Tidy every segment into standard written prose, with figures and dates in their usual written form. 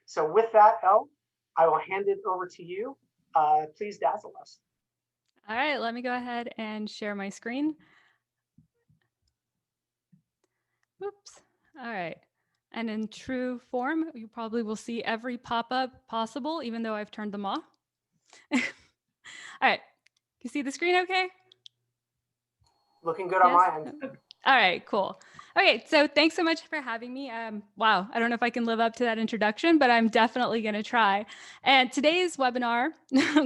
So with that, Elle, I will hand it over to you. Please dazzle us. All right, let me go ahead and share my screen. Oops. All right. And in true form, you probably will see every pop-up possible, even though I've turned them off. All right. You see the screen okay? Looking good on Yes? my end. All right, cool. Okay, so thanks so much for having me. Wow, I don't know if I can live up to that introduction, but I'm definitely going to try. And today's webinar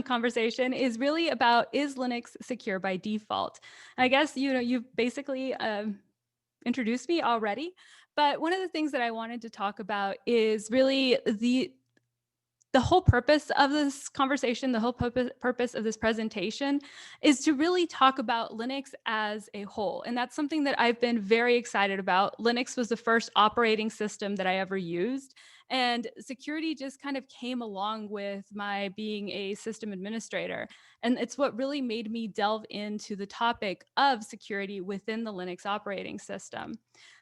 conversation is really about, is Linux secure by default? And I guess, you've basically introduced me already, but one of the things that I wanted to talk about is really the whole purpose of this conversation, the whole purpose of this presentation is to really talk about Linux as a whole. And that's something that I've been very excited about. Linux was the first operating system that I ever used. And security just kind of came along with my being a system administrator. And it's what really made me delve into the topic of security within the Linux operating system.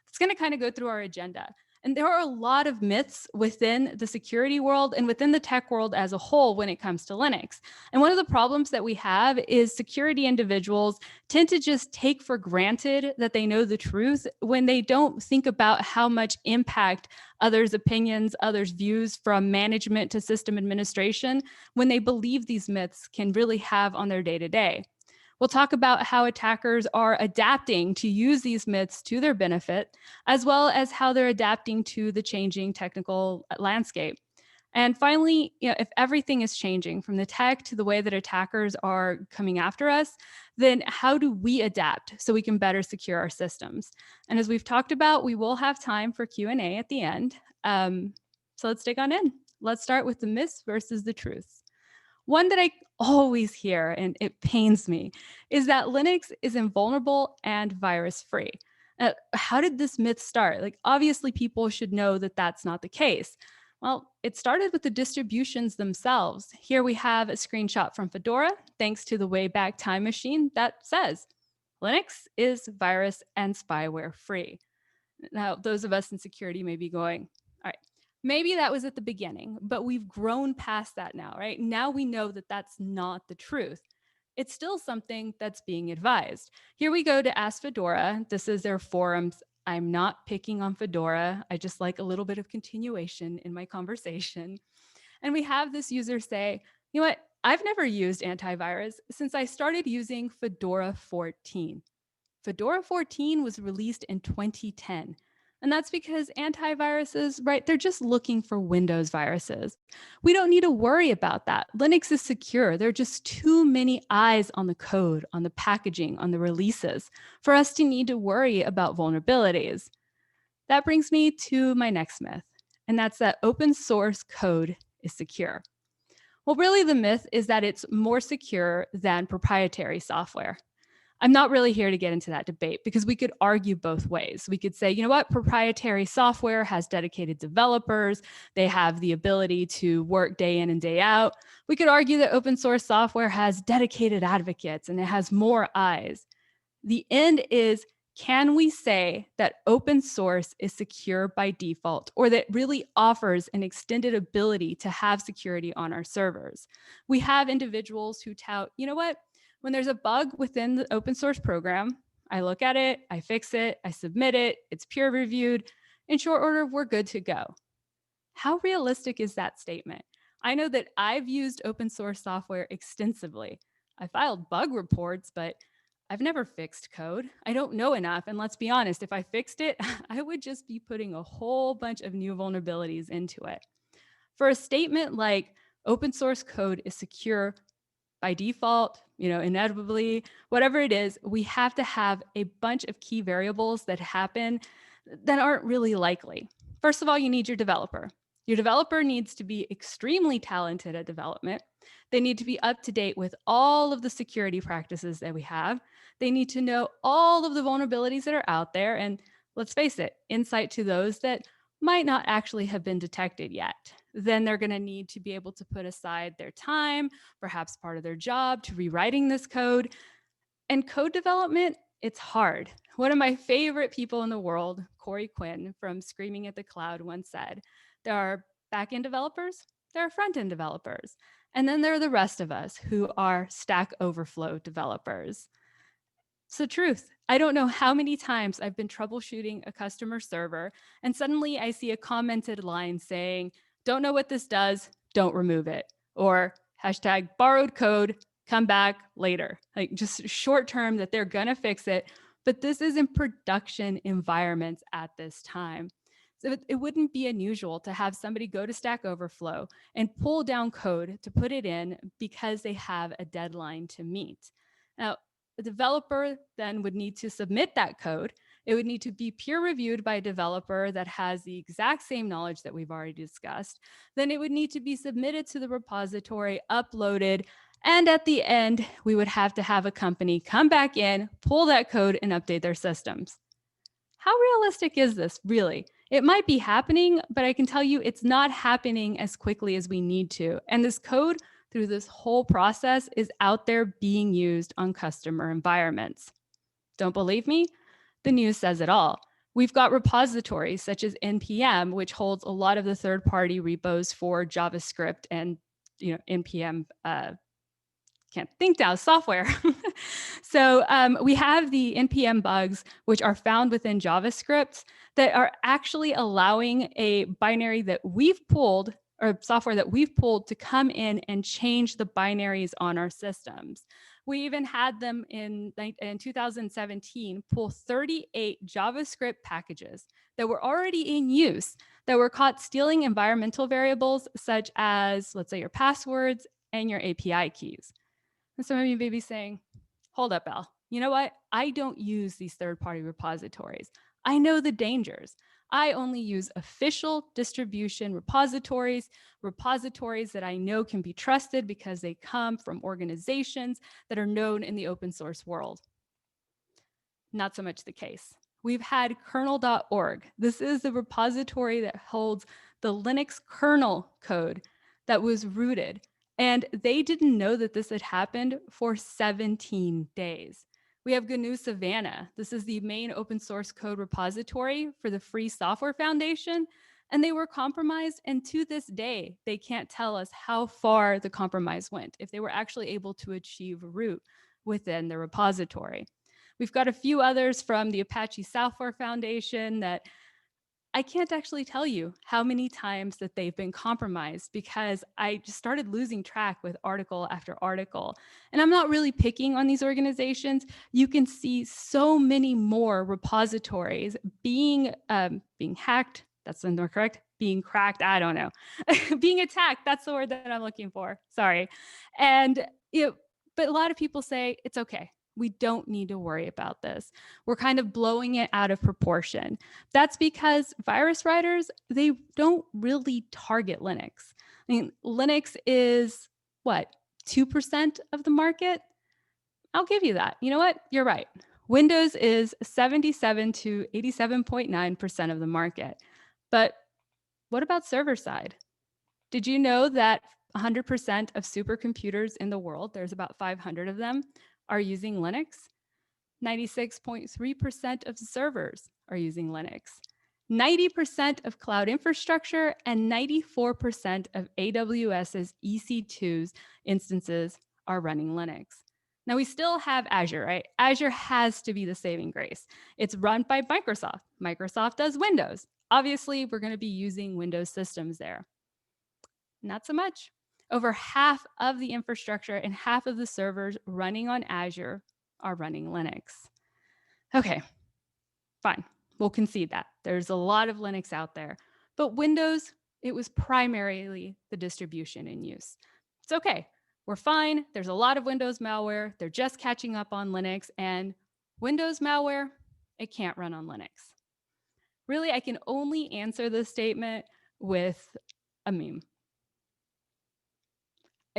It's going to kind of go through our agenda. And there are a lot of myths within the security world and within the tech world as a whole when it comes to Linux. And one of the problems that we have is security individuals tend to just take for granted that they know the truth when they don't think about how much impact others' opinions, others' views from management to system administration, when they believe these myths can really have on their day-to-day. We'll talk about how attackers are adapting to use these myths to their benefit, as well as how they're adapting to the changing technical landscape. And finally, if everything is changing from the tech to the way that attackers are coming after us, then how do we adapt so we can better secure our systems? And as we've talked about, we will have time for Q&A at the end. So let's dig on in. Let's start with the myths versus the truths. One that I always hear, and it pains me, is that Linux is invulnerable and virus-free. How did this myth start? Like, obviously, people should know that that's not the case. Well, it started with the distributions themselves. Here we have a screenshot from Fedora, thanks to the Wayback Time Machine, that says Linux is virus and spyware free. Now, those of us in security may be going, all right, maybe that was at the beginning, but we've grown past that now, right? Now we know that that's not the truth. It's still something that's being advised. Here we go to Ask Fedora. This is their forums. I'm not picking on Fedora. I just like a little bit of continuation in my conversation. And we have this user say, you know what? I've never used antivirus since I started using Fedora 14. Fedora 14 was released in 2010. And that's because antiviruses, right, they're just looking for Windows viruses. We don't need to worry about that. Linux is secure. There are just too many eyes on the code, on the packaging, on the releases for us to need to worry about vulnerabilities. That brings me to my next myth, and that's that open source code is secure. Well, really, the myth is that it's more secure than proprietary software. I'm not really here to get into that debate because we could argue both ways. We could say, you know what, proprietary software has dedicated developers. They have the ability to work day in and day out. We could argue that open source software has dedicated advocates and it has more eyes. The end is, can we say that open source is secure by default, or that really offers an extended ability to have security on our servers? We have individuals who tout, you know what, when there's a bug within the open source program, I look at it, I fix it, I submit it, it's peer reviewed. In short order, we're good to go. How realistic is that statement? I know that I've used open source software extensively. I filed bug reports, but I've never fixed code. I don't know enough. And let's be honest, if I fixed it, I would just be putting a whole bunch of new vulnerabilities into it. For a statement like open source code is secure by default, inevitably, whatever it is, we have to have a bunch of key variables that happen that aren't really likely. First of all, you need your developer. Your developer needs to be extremely talented at development. They need to be up to date with all of the security practices that we have. They need to know all of the vulnerabilities that are out there. And let's face it, insight to those that might not actually have been detected yet. Then they're going to need to be able to put aside their time, perhaps part of their job, to rewriting this code. And code development, it's hard. One of my favorite people in the world, Corey Quinn from Screaming at the Cloud, once said, there are Back-end developers, there are front-end developers. And then there are the rest of us who are Stack Overflow developers. It's the truth. I don't know how many times I've been troubleshooting a customer server, and suddenly I see a commented line saying, don't know what this does, don't remove it. Or hashtag borrowed code, come back later. Like just short term that they're gonna fix it, but this is in production environments at this time. So it wouldn't be unusual to have somebody go to Stack Overflow and pull down code to put it in because they have a deadline to meet. Now, the developer then would need to submit that code. It would need to be peer reviewed by a developer that has the exact same knowledge that we've already discussed. Then it would need to be submitted to the repository, uploaded, and at the end, we would have to have a company come back in, pull that code, and update their systems. How realistic is this, really? It might be happening, but I can tell you it's not happening as quickly as we need to. And this code through this whole process is out there being used on customer environments. Don't believe me? The news says it all. We've got repositories such as NPM, which holds a lot of the third-party repos for JavaScript and NPM can't think now, software. So we have the NPM bugs, which are found within JavaScript that are actually allowing a binary that we've pulled or software that we've pulled to come in and change the binaries on our systems. We even had them in 2017 pull 38 JavaScript packages that were already in use that were caught stealing environmental variables such as, let's say, your passwords and your API keys. And some of you may be saying, hold up, Al, you know what? I don't use these third-party repositories. I know the dangers. I only use official distribution repositories, repositories that I know can be trusted because they come from organizations that are known in the open source world. Not so much the case. We've had kernel.org. This is the repository that holds the Linux kernel code that was rooted. And they didn't know that this had happened for 17 days. We have GNU Savannah. This is the main open source code repository for the Free Software Foundation. And they were compromised. And to this day, they can't tell us how far the compromise went, if they were actually able to achieve root within the repository. We've got a few others from the Apache Software Foundation that I can't actually tell you how many times that they've been compromised because I just started losing track with article after article. And I'm not really picking on these organizations. You can see so many more repositories being hacked. That's the word correct. Being cracked. I don't know. Being attacked. That's the word that I'm looking for. Sorry. And but a lot of people say it's okay. We don't need to worry about this. We're kind of blowing it out of proportion. That's because virus writers, they don't really target Linux. I mean, Linux is what, 2% of the market? I'll give you that. You know what? You're right. Windows is 77 to 87.9% of the market. But what about server side? Did you know that 100% of supercomputers in the world, there's about 500 of them, are using Linux? 96.3% of servers are using Linux. 90% of cloud infrastructure and 94% of AWS's EC2's instances are running Linux. Now we still have Azure, right? Azure has to be the saving grace. It's run by Microsoft. Microsoft does Windows. Obviously, we're going to be using Windows systems there. Not so much. Over half of the infrastructure and half of the servers running on Azure are running Linux. Okay, fine. We'll concede that. There's a lot of Linux out there. But Windows, it was primarily the distribution in use. It's okay. We're fine. There's a lot of Windows malware. They're just catching up on Linux. And Windows malware, it can't run on Linux. Really, I can only answer this statement with a meme.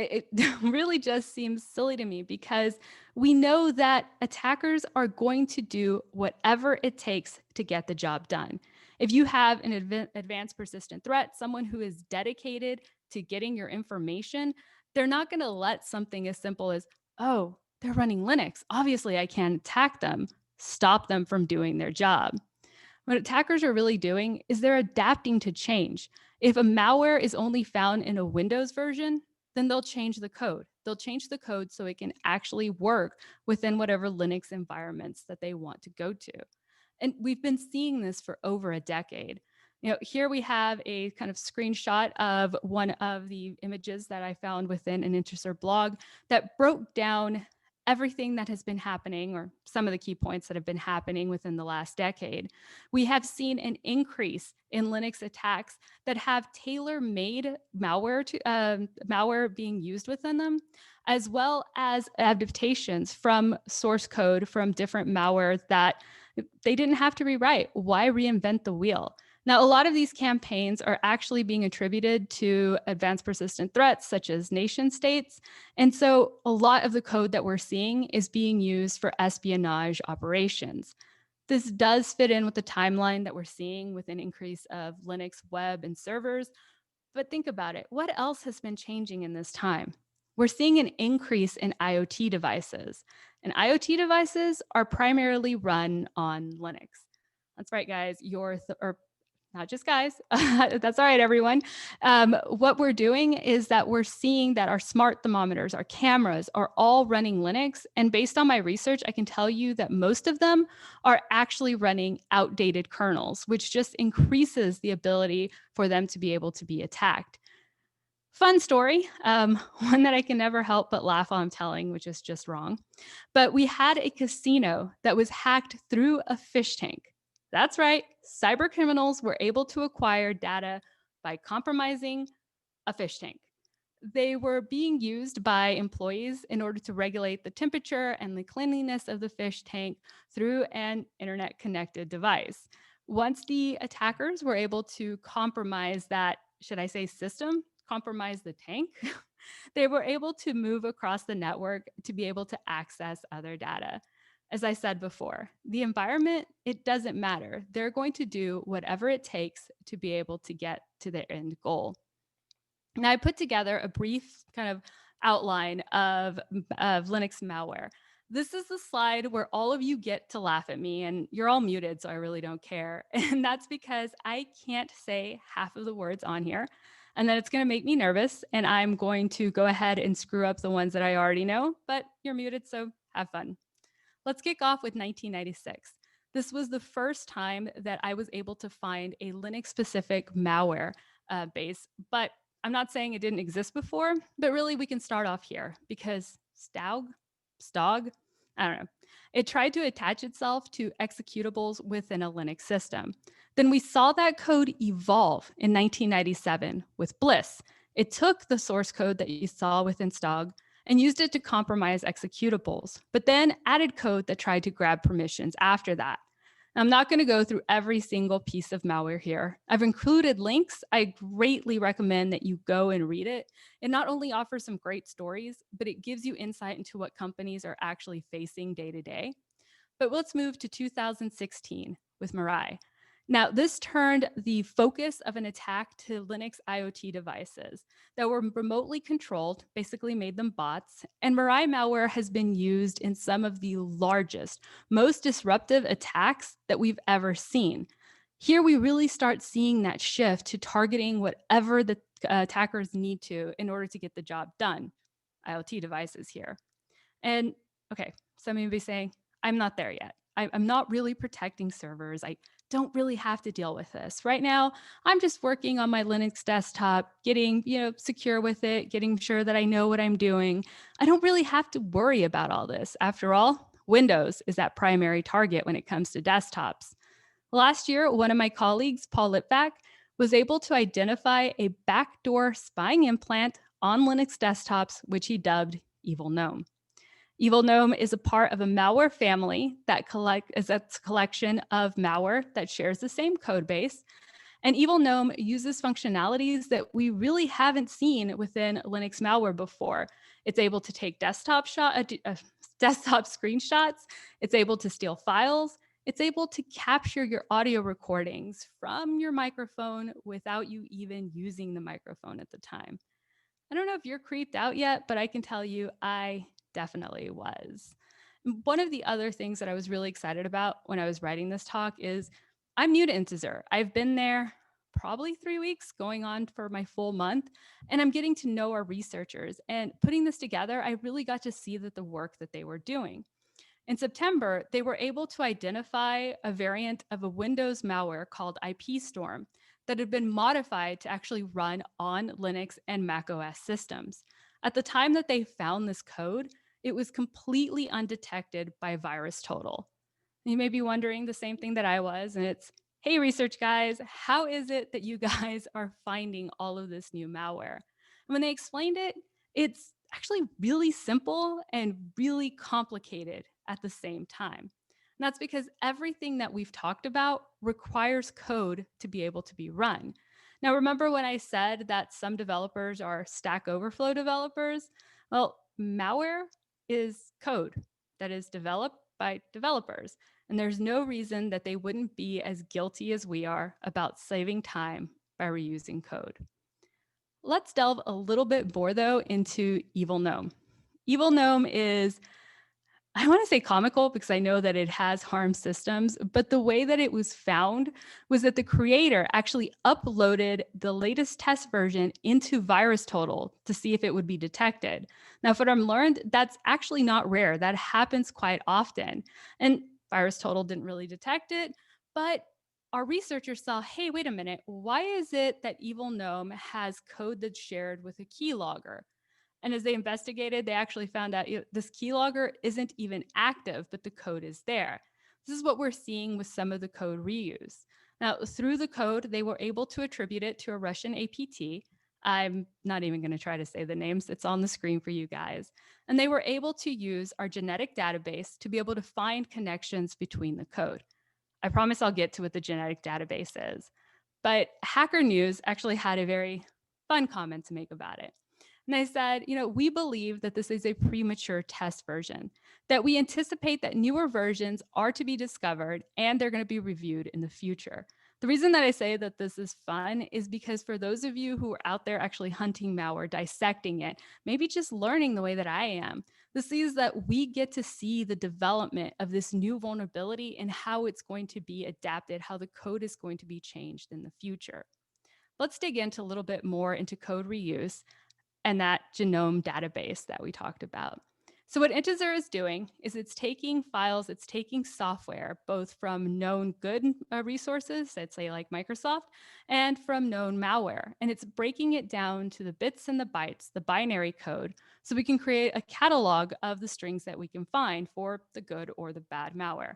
It really just seems silly to me because we know that attackers are going to do whatever it takes to get the job done. If you have an advanced persistent threat, someone who is dedicated to getting your information, they're not going to let something as simple as, oh, they're running Linux. Obviously, I can't attack them, stop them from doing their job. What attackers are really doing is they're adapting to change. If a malware is only found in a Windows version, then they'll change the code. They'll change the code so it can actually work within whatever Linux environments that they want to go to. And we've been seeing this for over a decade. Here we have a kind of screenshot of one of the images that I found within an Interser blog that broke down everything that has been happening, or some of the key points that have been happening within the last decade. We have seen an increase in Linux attacks that have tailor-made malware being used within them, as well as adaptations from source code from different malware that they didn't have to rewrite. Why reinvent the wheel? Now, a lot of these campaigns are actually being attributed to advanced persistent threats such as nation states. And so a lot of the code that we're seeing is being used for espionage operations. This does fit in with the timeline that we're seeing with an increase of Linux web and servers. But think about it. What else has been changing in this time? We're seeing an increase in IoT devices, and IoT devices are primarily run on Linux. That's right, guys. Or not just guys. That's all right, everyone. What we're doing is that we're seeing that our smart thermometers, our cameras are all running Linux. And based on my research, I can tell you that most of them are actually running outdated kernels, which just increases the ability for them to be able to be attacked. Fun story, one that I can never help but laugh while I'm telling, which is just wrong. But we had a casino that was hacked through a fish tank. That's right, cyber criminals were able to acquire data by compromising a fish tank. They were being used by employees in order to regulate the temperature and the cleanliness of the fish tank through an internet connected device. Once the attackers were able to compromise that, should I say system, compromise the tank, they were able to move across the network to be able to access other data. As I said before, the environment, it doesn't matter. They're going to do whatever it takes to be able to get to their end goal. Now, I put together a brief kind of outline of Linux malware. This is the slide where all of you get to laugh at me, and you're all muted, so I really don't care. And that's because I can't say half of the words on here, and then it's going to make me nervous, and I'm going to go ahead and screw up the ones that I already know, but you're muted, so have fun. Let's kick off with 1996. This was the first time that I was able to find a Linux-specific malware base, but I'm not saying it didn't exist before, but really we can start off here because Stog, I don't know. It tried to attach itself to executables within a Linux system. Then we saw that code evolve in 1997 with Bliss. It took the source code that you saw within Stog and used it to compromise executables, but then added code that tried to grab permissions after that. I'm not going to go through every single piece of malware here. I've included links. I greatly recommend that you go and read it. It not only offers some great stories, but it gives you insight into what companies are actually facing day to day. But let's move to 2016 with Mirai. Now, this turned the focus of an attack to Linux IoT devices that were remotely controlled, basically made them bots. And Mirai malware has been used in some of the largest, most disruptive attacks that we've ever seen. Here, we really start seeing that shift to targeting whatever the attackers need to in order to get the job done. IoT devices here. And okay, some of you may be saying, I'm not there yet. I'm not really protecting servers. I don't really have to deal with this. Right now, I'm just working on my Linux desktop, getting, secure with it, getting sure that I know what I'm doing. I don't really have to worry about all this. After all, Windows is that primary target when it comes to desktops. Last year, one of my colleagues, Paul Lipvack, was able to identify a backdoor spying implant on Linux desktops, which he dubbed Evil Gnome. Evil Gnome is a part of a malware family that is a collection of malware that shares the same code base. And Evil Gnome uses functionalities that we really haven't seen within Linux malware before. It's able to take desktop screenshots. It's able to steal files. It's able to capture your audio recordings from your microphone without you even using the microphone at the time. I don't know if you're creeped out yet, but I can tell you I definitely was. One of the other things that I was really excited about when I was writing this talk is I'm new to Integer. I've been there probably 3 weeks, going on for my full month. And I'm getting to know our researchers. And putting this together, I really got to see that the work that they were doing. In September, they were able to identify a variant of a Windows malware called IPStorm that had been modified to actually run on Linux and Mac OS systems. At the time that they found this code, it was completely undetected by VirusTotal. You may be wondering the same thing that I was, and it's, hey, research guys, how is it that you guys are finding all of this new malware? And when they explained it, it's actually really simple and really complicated at the same time. And that's because everything that we've talked about requires code to be able to be run. Now, remember when I said that some developers are Stack Overflow developers? Well, malware is code that is developed by developers. And there's no reason that they wouldn't be as guilty as we are about saving time by reusing code. Let's delve a little bit more, though, into Evil Gnome. Evil Gnome is, I want to say comical because I know that it has harmed systems, but the way that it was found was that the creator actually uploaded the latest test version into VirusTotal to see if it would be detected. Now, from what I'm learned, that's actually not rare. That happens quite often. And VirusTotal didn't really detect it, but our researchers saw, hey, wait a minute, why is it that Evil Gnome has code that's shared with a keylogger? And as they investigated, they actually found out this keylogger isn't even active, but the code is there. This is what we're seeing with some of the code reuse. Now, through the code, they were able to attribute it to a Russian APT. I'm not even going to try to say the names, it's on the screen for you guys. And they were able to use our genetic database to be able to find connections between the code. I promise I'll get to what the genetic database is. But Hacker News actually had a very fun comment to make about it. And they said, we believe that this is a premature test version, that we anticipate that newer versions are to be discovered and they're going to be reviewed in the future. The reason that I say that this is fun is because for those of you who are out there actually hunting malware, dissecting it, maybe just learning the way that I am, this is that we get to see the development of this new vulnerability and how it's going to be adapted, how the code is going to be changed in the future. Let's dig into a little bit more into code reuse and that genome database that we talked about. So what Intezer is doing is it's taking files, it's taking software, both from known good resources, let's say like Microsoft, and from known malware. And it's breaking it down to the bits and the bytes, the binary code, so we can create a catalog of the strings that we can find for the good or the bad malware.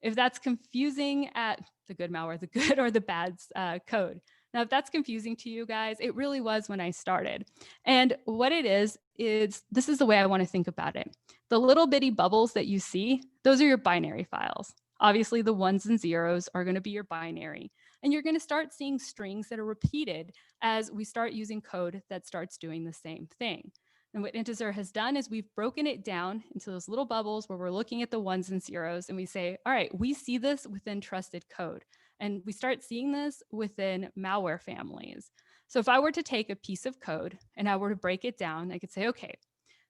If that's confusing at the good malware, the good or the bad code. Now, if that's confusing to you guys, it really was when I started. And what it is this is the way I want to think about it. The little bitty bubbles that you see, those are your binary files. Obviously, the ones and zeros are going to be your binary. And you're going to start seeing strings that are repeated as we start using code that starts doing the same thing. And what Intezer has done is we've broken it down into those little bubbles where we're looking at the ones and zeros and we say, all right, we see this within trusted code. And we start seeing this within malware families. So if I were to take a piece of code and I were to break it down, I could say, okay,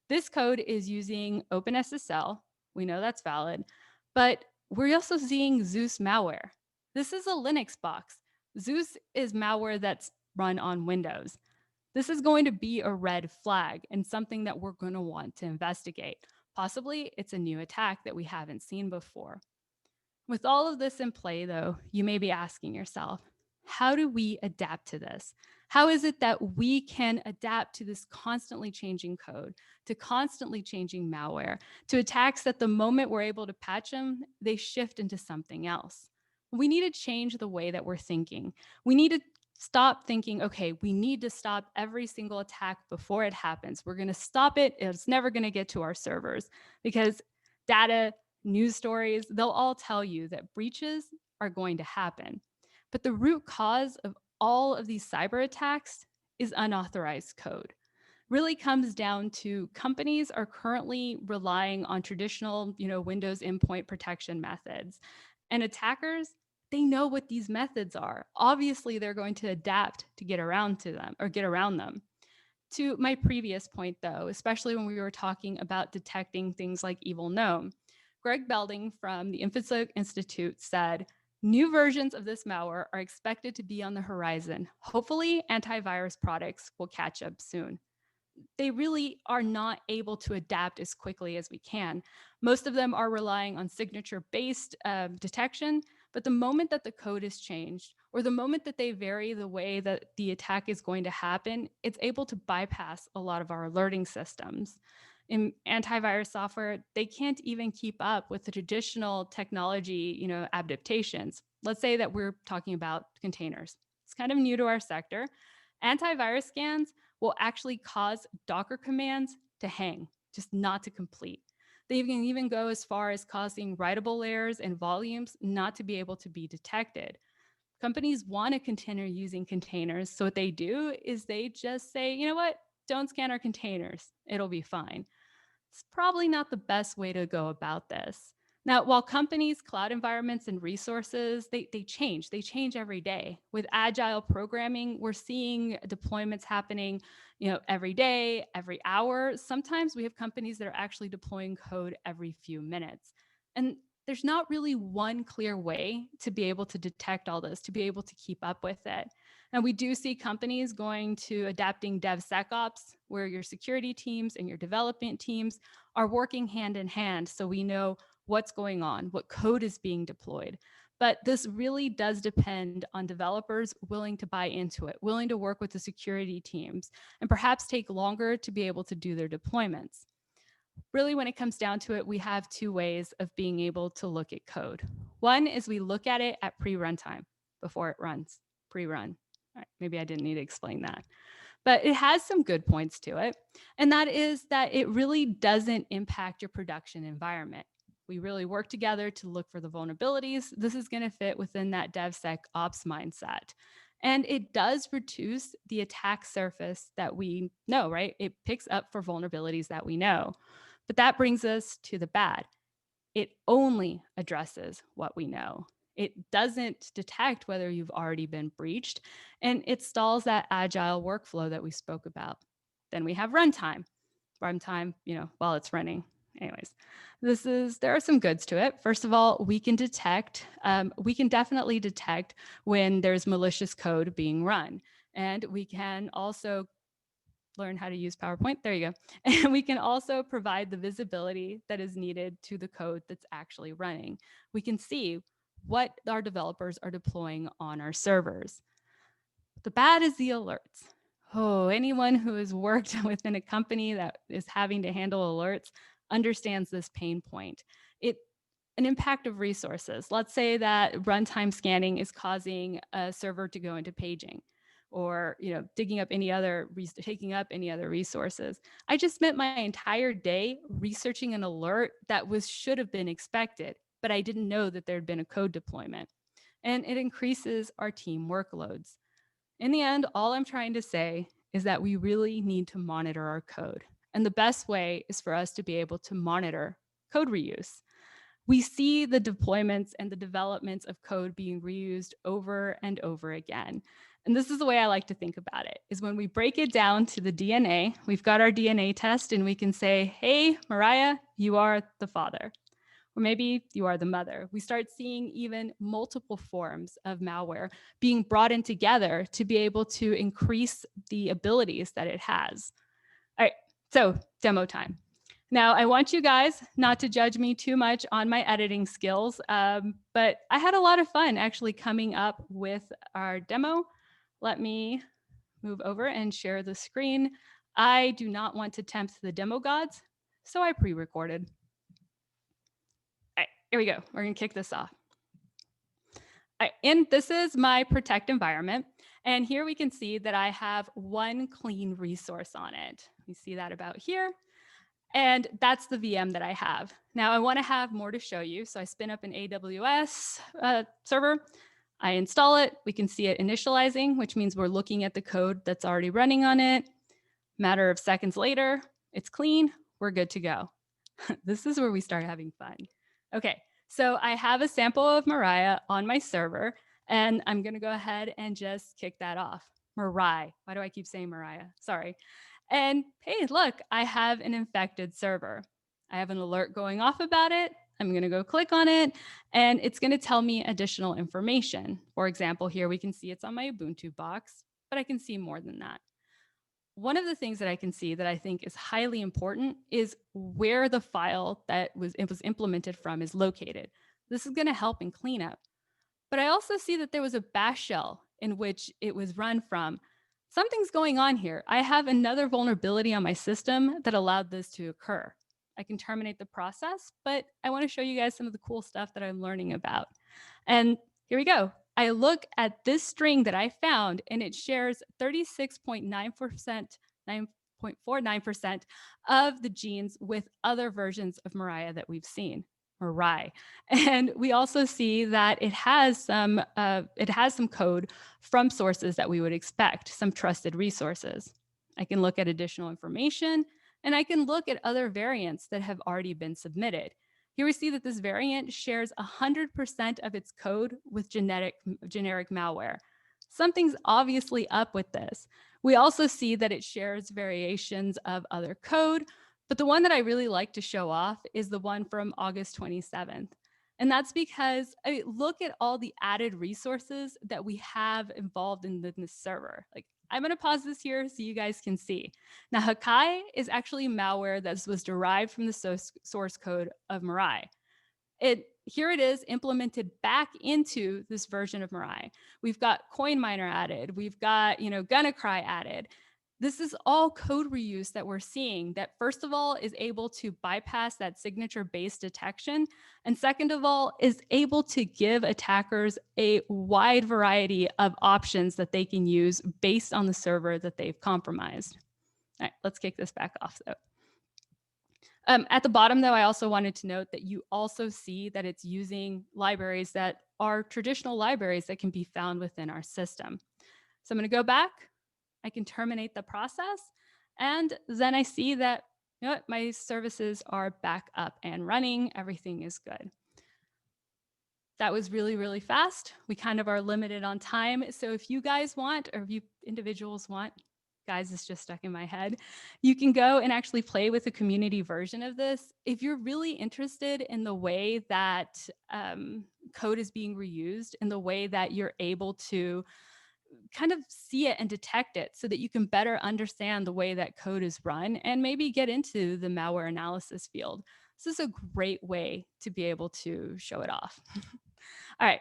this code is using OpenSSL. We know that's valid, but we're also seeing Zeus malware. This is a Linux box. Zeus is malware that's run on Windows. This is going to be a red flag and something that we're going to want to investigate. Possibly it's a new attack that we haven't seen before. With all of this in play, though, you may be asking yourself, how do we adapt to this? How is it that we can adapt to this constantly changing code, to constantly changing malware, to attacks that the moment we're able to patch them, they shift into something else? We need to change the way that we're thinking. We need to stop thinking, okay, we need to stop every single attack before it happens. We're going to stop it. It's never going to get to our servers because data, news stories, they'll all tell you that breaches are going to happen. But the root cause of all of these cyber attacks is unauthorized code. Really comes down to companies are currently relying on traditional, Windows endpoint protection methods. And attackers, they know what these methods are. Obviously, they're going to adapt to get around to them or get around them. To my previous point, though, especially when we were talking about detecting things like Evil Gnome, Greg Belding from the InfoSec Institute said, New versions of this malware are expected to be on the horizon. Hopefully, antivirus products will catch up soon. They really are not able to adapt as quickly as we can. Most of them are relying on signature-based detection, but the moment that the code is changed, or the moment that they vary the way that the attack is going to happen, it's able to bypass a lot of our alerting systems. In antivirus software, they can't even keep up with the traditional technology, adaptations. Let's say that we're talking about containers. It's kind of new to our sector. Antivirus scans will actually cause Docker commands to hang, just not to complete. They can even go as far as causing writable layers and volumes not to be able to be detected. Companies want to continue using containers. So what they do is they just say, you know what? Don't scan our containers. It'll be fine. It's probably not the best way to go about this. Now, while companies, cloud environments, and resources, they change every day. With agile programming, we're seeing deployments happening, every day, every hour. Sometimes we have companies that are actually deploying code every few minutes. And there's not really one clear way to be able to detect all this, to be able to keep up with it. And we do see companies going to adapting DevSecOps, where your security teams and your development teams are working hand in hand, so we know what's going on, what code is being deployed. But this really does depend on developers willing to buy into it, willing to work with the security teams, and perhaps take longer to be able to do their deployments. Really, when it comes down to it, we have two ways of being able to look at code. One is we look at it at pre-runtime, before it runs, pre-run. All right, maybe I didn't need to explain that. But it has some good points to it. And that is that it really doesn't impact your production environment. We really work together to look for the vulnerabilities. This is going to fit within that DevSecOps mindset. And it does reduce the attack surface that we know, right? It picks up for vulnerabilities that we know. But that brings us to the bad. It only addresses what we know. It doesn't detect whether you've already been breached, and it stalls that agile workflow that we spoke about. Then we have runtime. Runtime, while it's running. Anyways, there are some goods to it. First of all, we can definitely detect when there's malicious code being run. And we can also learn how to use PowerPoint. There you go. And we can also provide the visibility that is needed to the code that's actually running. We can see what our developers are deploying on our servers. The bad is the alerts. Oh, anyone who has worked within a company that is having to handle alerts understands this pain point. An impact of resources. Let's say that runtime scanning is causing a server to go into paging, or taking up any other resources. I just spent my entire day researching an alert that should have been expected, but I didn't know that there had been a code deployment. And it increases our team workloads. In the end, all I'm trying to say is that we really need to monitor our code. And the best way is for us to be able to monitor code reuse. We see the deployments and the developments of code being reused over and over again. And this is the way I like to think about it, is when we break it down to the DNA, we've got our DNA test and we can say, hey, Mariah, you are the father. Or maybe you are the mother. We start seeing even multiple forms of malware being brought in together to be able to increase the abilities that it has. All right, so demo time. Now, I want you guys not to judge me too much on my editing skills, but I had a lot of fun actually coming up with our demo. Let me move over and share the screen. I do not want to tempt the demo gods, so I pre-recorded. All right, here we go. We're gonna kick this off. All right, and this is my protect environment. And here we can see that I have one clean resource on it. You see that about here. And that's the VM that I have. Now I want to have more to show you. So I spin up an AWS server. I install it. We can see it initializing, which means we're looking at the code that's already running on it. Matter of seconds later, it's clean. We're good to go. This is where we start having fun. Okay, so I have a sample of Mariah on my server, and I'm going to go ahead and just kick that off. Mariah. Why do I keep saying Mariah? Sorry. And hey, look, I have an infected server. I have an alert going off about it. I'm going to go click on it, and it's going to tell me additional information. For example, here we can see it's on my Ubuntu box, but I can see more than that. One of the things that I can see that I think is highly important is where the file that it was implemented from is located. This is going to help in cleanup. But I also see that there was a bash shell in which it was run from. Something's going on here. I have another vulnerability on my system that allowed this to occur. I can terminate the process, but I want to show you guys some of the cool stuff that I'm learning about. And here we go. I look at this string that I found, and it shares 36.9%, 9.49% of the genes with other versions of Mariah that we've seen. Mariah. And we also see that it has some code from sources that we would expect, some trusted resources. I can look at additional information, and I can look at other variants that have already been submitted. Here we see that this variant shares 100% of its code with generic malware. Something's obviously up with this. We also see that it shares variations of other code, but the one that I really like to show off is the one from August 27th. And that's because look at all the added resources that we have involved in this server. Like, I'm going to pause this here so you guys can see. Now, Hakai is actually malware that was derived from the source code of Mirai. Here it is implemented back into this version of Mirai. We've got CoinMiner added. We've got, GonnaCry added. This is all code reuse that we're seeing that, first of all, is able to bypass that signature-based detection. And second of all, is able to give attackers a wide variety of options that they can use based on the server that they've compromised. All right, let's kick this back off though. At the bottom, though, I also wanted to note that you also see that it's using libraries that are traditional libraries that can be found within our system. So I'm going to go back. I can terminate the process. And then I see that my services are back up and running. Everything is good. That was really, really fast. We kind of are limited on time. So if you guys want, or if you individuals want, guys, it's just stuck in my head, you can go and actually play with a community version of this. If you're really interested in the way that code is being reused and the way that you're able to kind of see it and detect it so that you can better understand the way that code is run and maybe get into the malware analysis field. This is a great way to be able to show it off. All right,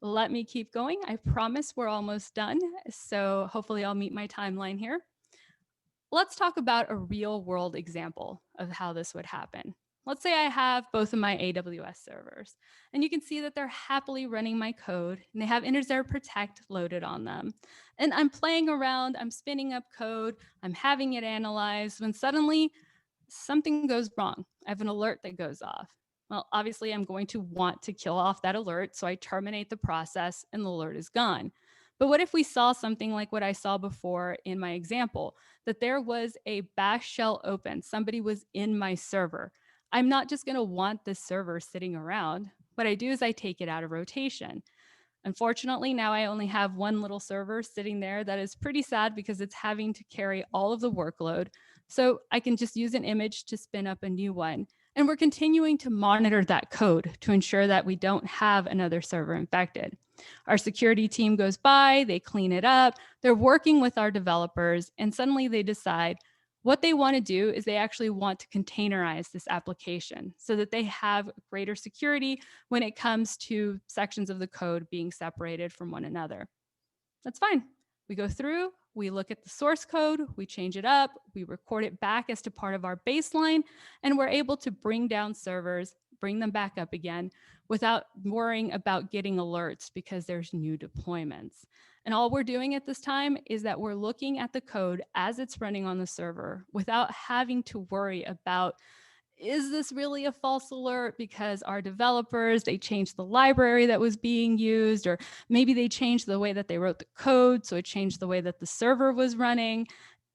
let me keep going. I promise we're almost done. So hopefully I'll meet my timeline here. Let's talk about a real world example of how this would happen. Let's say I have both of my AWS servers, and you can see that they're happily running my code, and they have Integer Protect loaded on them. And I'm playing around, I'm spinning up code, I'm having it analyzed, when suddenly something goes wrong. I have an alert that goes off. Well, obviously, I'm going to want to kill off that alert, so I terminate the process, and the alert is gone. But what if we saw something like what I saw before in my example, that there was a bash shell open, somebody was in my server? I'm not just going to want this server sitting around. What I do is I take it out of rotation. Unfortunately, now I only have one little server sitting there that is pretty sad because it's having to carry all of the workload. So I can just use an image to spin up a new one. And we're continuing to monitor that code to ensure that we don't have another server infected. Our security team goes by, they clean it up, they're working with our developers, and suddenly they decide what they want to do is they actually want to containerize this application so that they have greater security when it comes to sections of the code being separated from one another. That's fine. We go through, we look at the source code, we change it up, we record it back as to part of our baseline, and we're able to bring down servers, bring them back up again without worrying about getting alerts because there's new deployments. And all we're doing at this time is that we're looking at the code as it's running on the server without having to worry about, is this really a false alert because our developers, they changed the library that was being used, or maybe they changed the way that they wrote the code, so it changed the way that the server was running.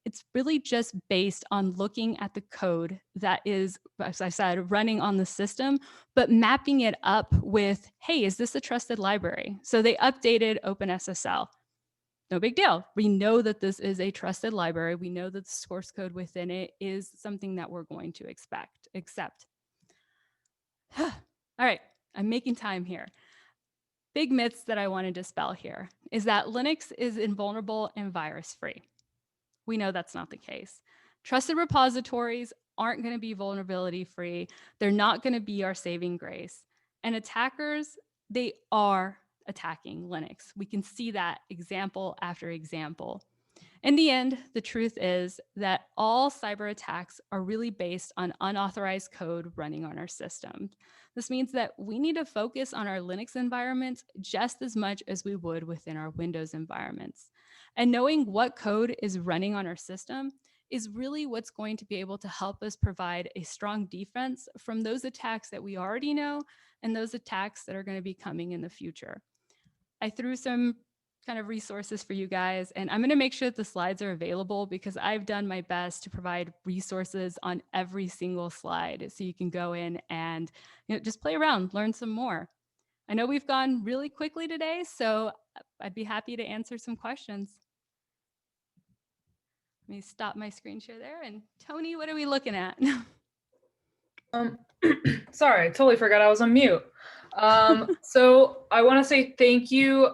It's really just based on looking at the code that is, as I said, running on the system, but mapping it up with, hey, is this a trusted library? So they updated OpenSSL. No big deal. We know that this is a trusted library. We know that the source code within it is something that we're going to accept. All right, I'm making time here. Big myths that I want to dispel here is that Linux is invulnerable and virus-free. We know that's not the case. Trusted repositories aren't going to be vulnerability-free. They're not going to be our saving grace. And attackers, they are attacking Linux. We can see that example after example. In the end, the truth is that all cyber attacks are really based on unauthorized code running on our systems. This means that we need to focus on our Linux environments just as much as we would within our Windows environments. And knowing what code is running on our system is really what's going to be able to help us provide a strong defense from those attacks that we already know and those attacks that are going to be coming in the future. I threw some kind of resources for you guys, and I'm going to make sure that the slides are available because I've done my best to provide resources on every single slide so you can go in and just play around, learn some more. I know we've gone really quickly today, so I'd be happy to answer some questions. Let me stop my screen share there. And Tony, what are we looking at? Sorry, I totally forgot I was on mute. So I want to say thank you.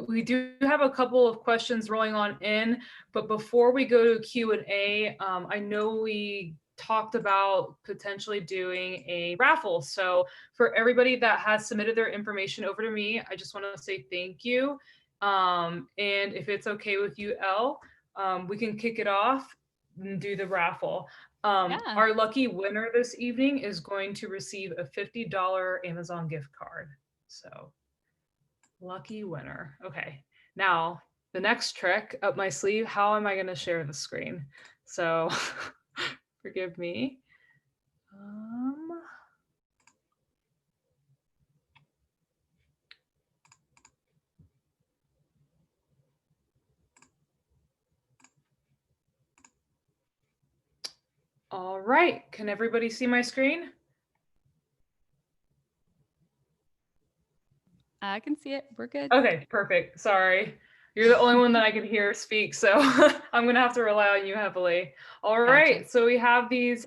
We do have a couple of questions rolling on in, but before we go to Q&A, I know we talked about potentially doing a raffle. So for everybody that has submitted their information over to me, I just want to say thank you. And if it's okay with you, Elle, we can kick it off and do the raffle. Yeah. Our lucky winner this evening is going to receive a $50 Amazon gift card. So lucky winner. Okay, now the next trick up my sleeve, how am I going to share the screen? So forgive me. All right, can everybody see my screen? I can see it. We're good. Okay, perfect. Sorry. You're the only one that I can hear speak, so I'm going to have to rely on you heavily. All right, Gotcha. so we have these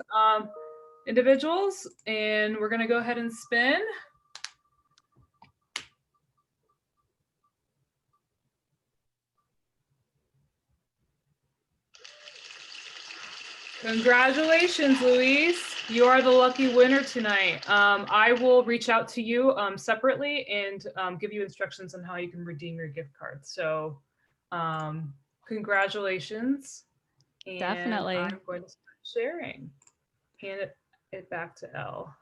individuals, and we're going to go ahead and spin. Congratulations, Louise. You are the lucky winner tonight. I will reach out to you separately and give you instructions on how you can redeem your gift card. So congratulations. And Definitely. I'm going to start sharing. Hand it back to Elle.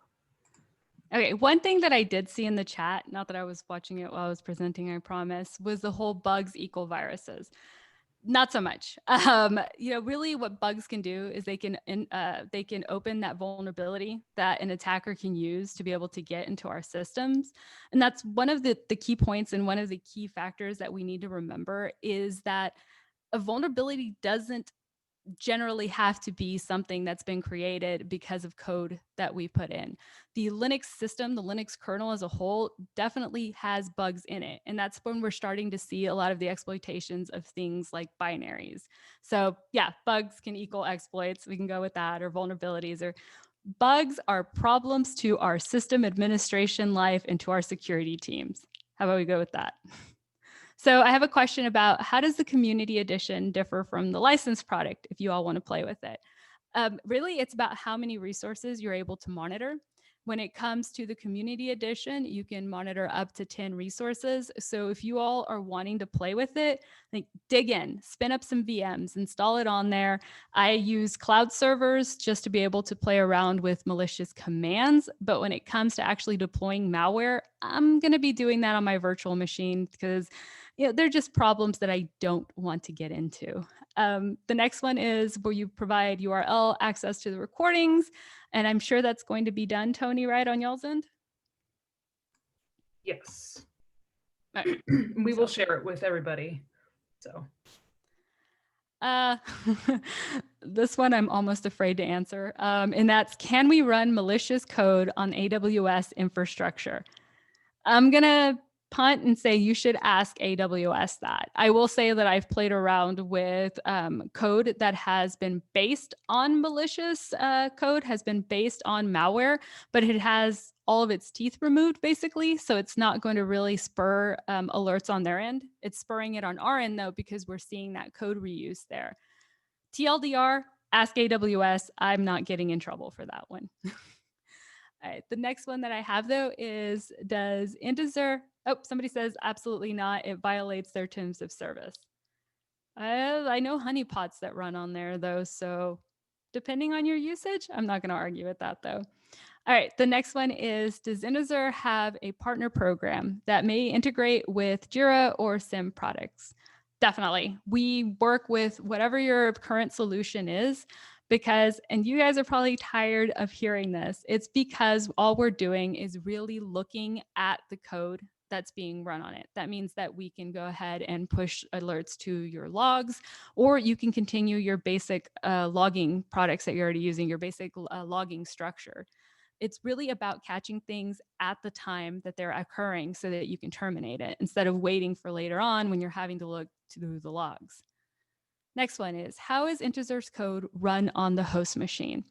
Okay, one thing that I did see in the chat, not that I was watching it while I was presenting, I promise, was the whole bugs equal viruses. Not so much. Really what bugs can do is they can open that vulnerability that an attacker can use to be able to get into our systems. And that's one of the key points and one of the key factors that we need to remember is that a vulnerability doesn't generally have to be something that's been created because of code that we put in. The Linux system, the Linux kernel as a whole definitely has bugs in it. And that's when we're starting to see a lot of the exploitations of things like binaries. So yeah, bugs can equal exploits. We can go with that, or vulnerabilities, or bugs are problems to our system administration life and to our security teams. How about we go with that? So I have a question about how does the community edition differ from the licensed product if you all want to play with it? Really, it's about how many resources you're able to monitor. When it comes to the community edition, you can monitor up to 10 resources. So if you all are wanting to play with it, like dig in, spin up some VMs, install it on there. I use cloud servers just to be able to play around with malicious commands. But when it comes to actually deploying malware, I'm going to be doing that on my virtual machine because they're just problems that I don't want to get into. The next one is where you provide URL access to the recordings. And I'm sure that's going to be done, Tony, right, on y'all's end? Yes. Right. We will share it with everybody. So. This one I'm almost afraid to answer. And that's, can we run malicious code on AWS infrastructure? I'm going to punt and say you should ask AWS that. I will say that I've played around with code that has been based on malicious code, has been based on malware, but it has all of its teeth removed, basically. So it's not going to really spur alerts on their end. It's spurring it on our end, though, because we're seeing that code reuse there. TLDR, ask AWS. I'm not getting in trouble for that one. All right, the next one that I have, though, is does integer, oh, somebody says absolutely not. It violates their terms of service. I know honeypots that run on there, though, so depending on your usage, I'm not going to argue with that, though. All right, the next one is, does Integer have a partner program that may integrate with Jira or SIM products? Definitely. We work with whatever your current solution is because, and you guys are probably tired of hearing this, it's because all we're doing is really looking at the code that's being run on it. That means that we can go ahead and push alerts to your logs, or you can continue your basic logging products that you're already using, your basic logging structure. It's really about catching things at the time that they're occurring so that you can terminate it instead of waiting for later on when you're having to look through the logs. Next one is, how is Integer's code run on the host machine?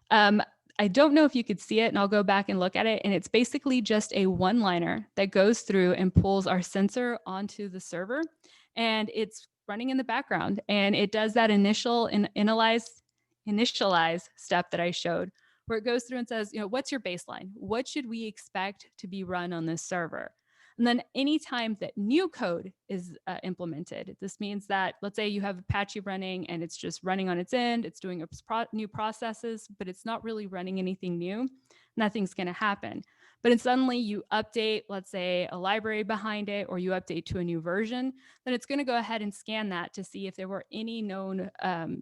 I don't know if you could see it, and I'll go back and look at it. And it's basically just a one-liner that goes through and pulls our sensor onto the server. And it's running in the background. And it does that initialize step that I showed, where it goes through and says, what's your baseline? What should we expect to be run on this server? And then anytime that new code is implemented, this means that, let's say you have Apache running and it's just running on its end, it's doing new processes, but it's not really running anything new, nothing's going to happen. But if suddenly you update, let's say, a library behind it, or you update to a new version, then it's going to go ahead and scan that to see if there were any known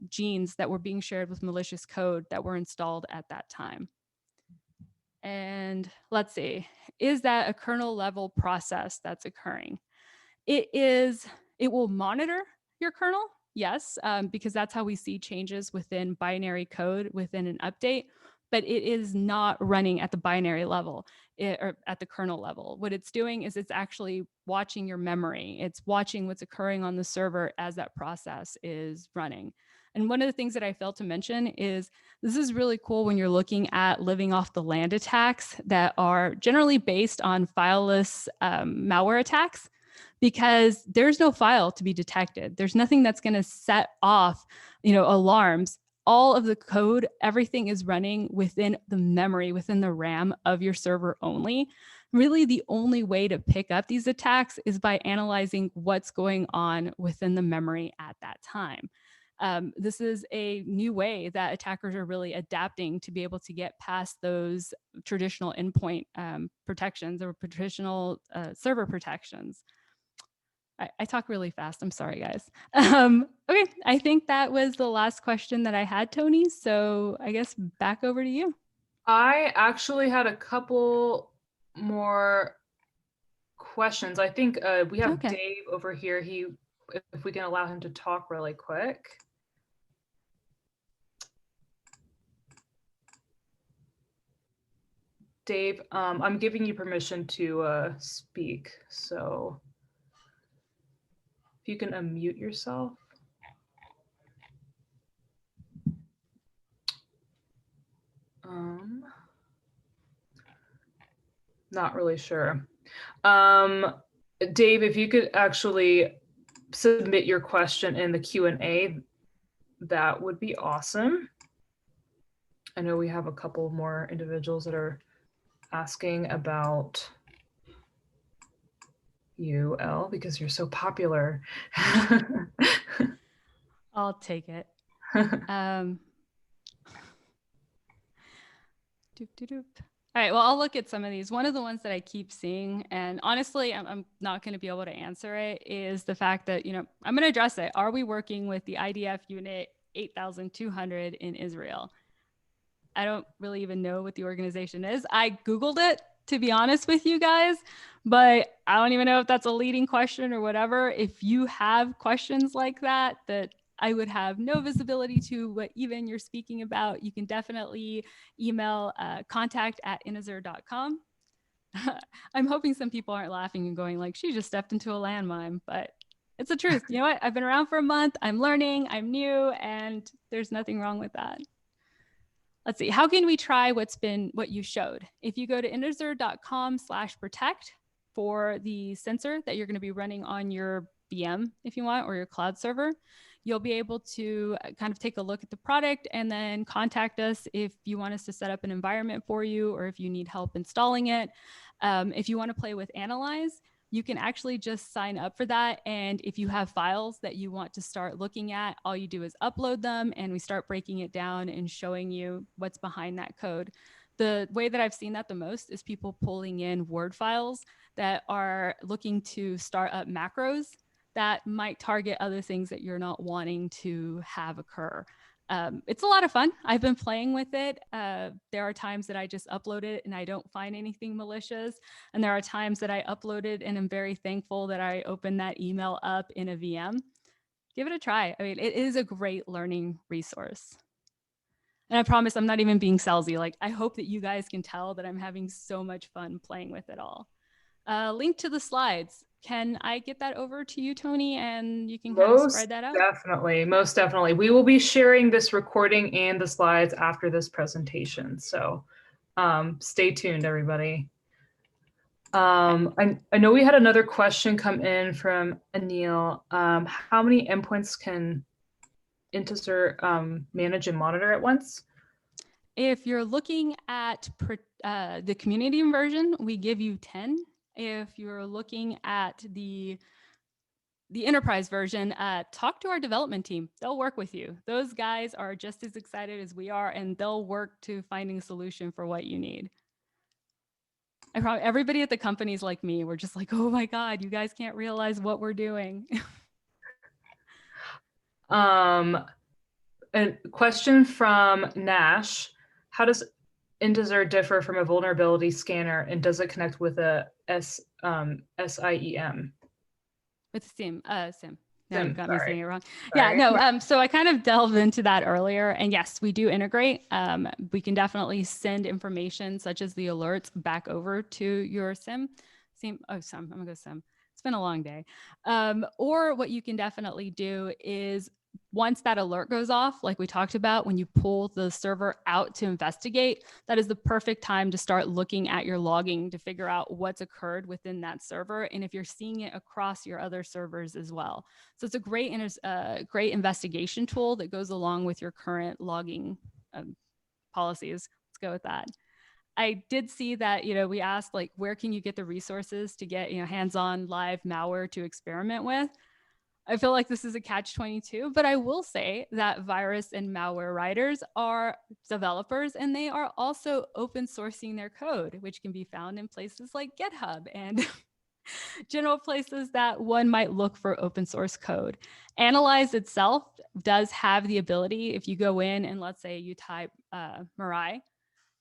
genes that were being shared with malicious code that were installed at that time. And let's see, is that a kernel level process that's occurring? It will monitor your kernel, yes, because that's how we see changes within binary code within an update, but it is not running at the binary level or at the kernel level. What it's doing is it's actually watching your memory. It's watching what's occurring on the server as that process is running. And one of the things that I failed to mention is this is really cool when you're looking at living off the land attacks that are generally based on fileless malware attacks, because there's no file to be detected. There's nothing that's going to set off, alarms. All of the code, everything is running within the memory, within the RAM of your server only. Really, the only way to pick up these attacks is by analyzing what's going on within the memory at that time. This is a new way that attackers are really adapting to be able to get past those traditional endpoint protections or traditional server protections. I talk really fast. I'm sorry, guys. Okay, I think that was the last question that I had, Tony. So I guess back over to you. I actually had a couple more questions. I think we have Dave over here. If we can allow him to talk really quick. Dave, I'm giving you permission to speak. So if you can unmute yourself. Not really sure. Dave, if you could actually submit your question in the Q&A, that would be awesome. I know we have a couple more individuals that are asking about you, Elle, because you're so popular. I'll take it. All right, well, I'll look at some of these. One of the ones that I keep seeing, and honestly, I'm not going to be able to answer it, is the fact that, I'm going to address it. Are we working with the IDF unit 8200 in Israel? I don't really even know what the organization is. I Googled it, to be honest with you guys, but I don't even know if that's a leading question or whatever. If you have questions like that I would have no visibility to what even you're speaking about, you can definitely email contact@inazer.com. I'm hoping some people aren't laughing and going like, she just stepped into a landmine, but it's the truth. You know what? I've been around for a month. I'm learning. I'm new, and there's nothing wrong with that. Let's see. How can we try what you showed? If you go to intezer.com/protect for the sensor that you're going to be running on your VM, if you want, or your cloud server, you'll be able to kind of take a look at the product and then contact us if you want us to set up an environment for you, or if you need help installing it. If you want to play with Analyze, you can actually just sign up for that. And if you have files that you want to start looking at, all you do is upload them and we start breaking it down and showing you what's behind that code. The way that I've seen that the most is people pulling in Word files that are looking to start up macros that might target other things that you're not wanting to have occur. It's a lot of fun. I've been playing with it. There are times that I just upload it and I don't find anything malicious. And there are times that I upload it and I'm very thankful that I opened that email up in a VM. Give it a try. I mean, it is a great learning resource. And I promise I'm not even being salesy. Like, I hope that you guys can tell that I'm having so much fun playing with it all. Link to the slides. Can I get that over to you, Tony, and you can kind of spread that out? Most definitely. We will be sharing this recording and the slides after this presentation. So stay tuned, everybody. I know we had another question come in from Anil. How many endpoints can Intezer manage and monitor at once? If you're looking at the community version, we give you 10. If you're looking at the enterprise version, talk to our development team. They'll work with you. Those guys are just as excited as we are, and they'll work to finding a solution for what you need. I probably everybody at the company is like me. We're just like, oh my God, you guys can't realize what we're doing. A question from Nash. How does Intezer differ from a vulnerability scanner, and does it connect with a SIEM? With SIM, SIM. No, SIM, you got me saying it wrong. Sorry. Yeah, no. So I kind of delved into that earlier, and yes, we do integrate. We can definitely send information such as the alerts back over to your SIM. I'm gonna go SIM. It's been a long day. Or what you can definitely do is once that alert goes off, like we talked about, when you pull the server out to investigate, that is the perfect time to start looking at your logging to figure out what's occurred within that server and if you're seeing it across your other servers as well. So it's a great investigation tool that goes along with your current logging policies. Let's go with that. I did see that, we asked like, where can you get the resources to get, hands-on live malware to experiment with? I feel like this is a catch-22, but I will say that virus and malware writers are developers, and they are also open sourcing their code, which can be found in places like GitHub and general places that one might look for open source code. Analyze itself does have the ability, if you go in and let's say you type Mirai,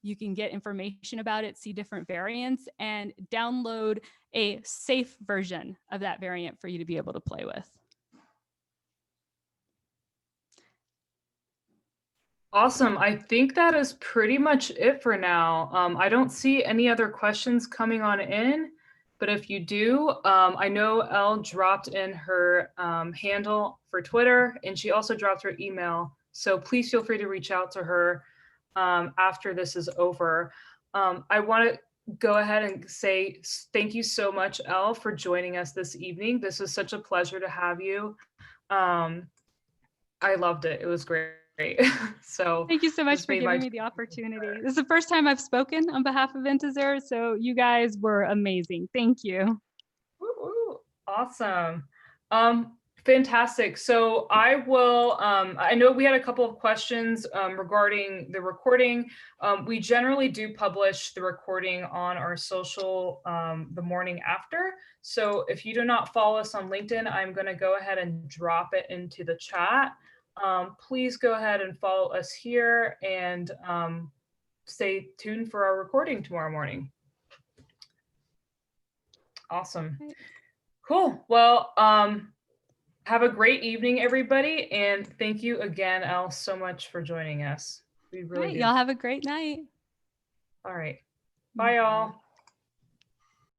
you can get information about it, see different variants, and download a safe version of that variant for you to be able to play with. Awesome. I think that is pretty much it for now. I don't see any other questions coming on in, but if you do, I know Elle dropped in her handle for Twitter, and she also dropped her email. So please feel free to reach out to her after this is over. I want to go ahead and say thank you so much, Elle, for joining us this evening. This was such a pleasure to have you. I loved it. It was great. So thank you so much for giving me the opportunity. This is the first time I've spoken on behalf of Intezer, so you guys were amazing. Thank you. Awesome. Fantastic. So I will, I know we had a couple of questions regarding the recording. We generally do publish the recording on our social the morning after. So if you do not follow us on LinkedIn, I'm going to go ahead and drop it into the chat. Please go ahead and follow us here and stay tuned for our recording tomorrow morning. Awesome. Cool. Well, have a great evening, everybody. And thank you again, Elle, so much for joining us. We really do. Y'all have a great night. All right. Bye, y'all.